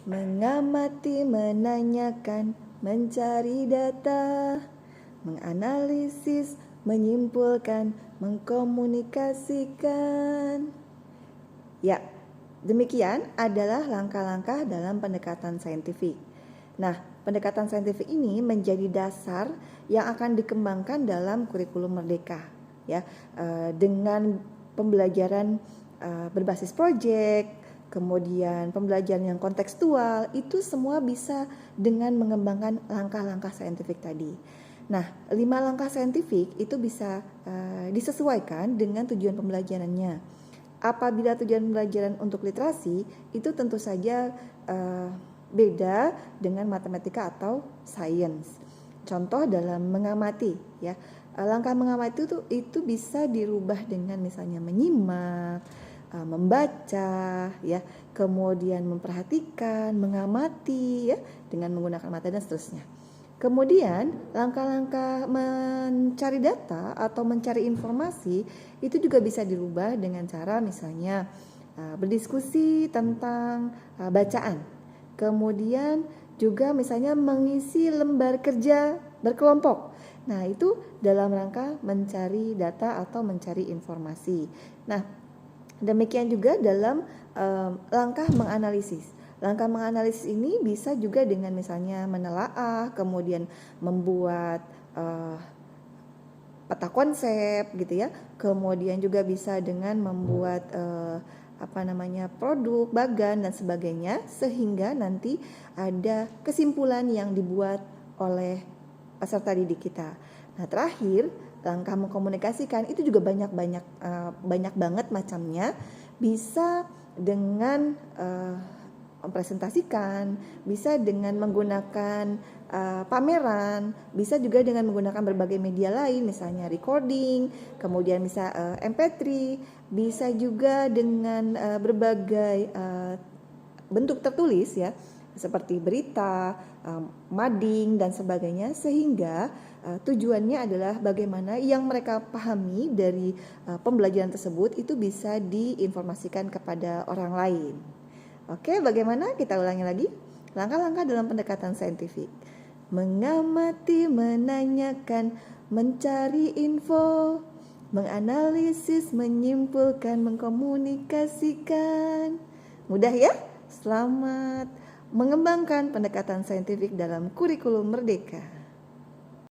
mengamati, menanyakan, mencari data, menganalisis, menyimpulkan, mengkomunikasikan. Ya, demikian adalah langkah-langkah dalam pendekatan saintifik. Nah, pendekatan saintifik ini menjadi dasar yang akan dikembangkan dalam kurikulum Merdeka, ya, dengan pembelajaran berbasis proyek, kemudian pembelajaran yang kontekstual, itu semua bisa dengan mengembangkan langkah-langkah saintifik tadi. Nah, 5 langkah saintifik itu bisa disesuaikan dengan tujuan pembelajarannya. Apabila tujuan pembelajaran untuk literasi, itu tentu saja beda dengan matematika atau sains. Contoh dalam mengamati, ya, langkah mengamati itu bisa dirubah dengan misalnya menyimak, membaca, ya, kemudian memperhatikan, mengamati, ya, dengan menggunakan mata dan seterusnya. Kemudian langkah-langkah mencari data atau mencari informasi itu juga bisa dirubah dengan cara misalnya berdiskusi tentang bacaan. Kemudian juga misalnya mengisi lembar kerja berkelompok. Nah, itu dalam rangka mencari data atau mencari informasi. Nah, demikian juga dalam langkah menganalisis. Langkah menganalisis ini bisa juga dengan misalnya menelaah, kemudian membuat peta konsep gitu ya. Kemudian juga bisa dengan membuat produk, bagan dan sebagainya, sehingga nanti ada kesimpulan yang dibuat oleh peserta didik kita. Nah, terakhir, langkah mengkomunikasikan itu juga banyak banget macamnya. Bisa dengan mempresentasikan, bisa dengan menggunakan pameran, bisa juga dengan menggunakan berbagai media lain, misalnya recording, kemudian bisa MP3, bisa juga dengan berbagai bentuk tertulis, ya, seperti berita, mading dan sebagainya, sehingga tujuannya adalah bagaimana yang mereka pahami dari pembelajaran tersebut itu bisa diinformasikan kepada orang lain. Oke, bagaimana? Kita ulangi lagi. Langkah-langkah dalam pendekatan saintifik. Mengamati, menanyakan, mencari info, menganalisis, menyimpulkan, mengkomunikasikan. Mudah ya? Selamat mengembangkan pendekatan saintifik dalam kurikulum Merdeka.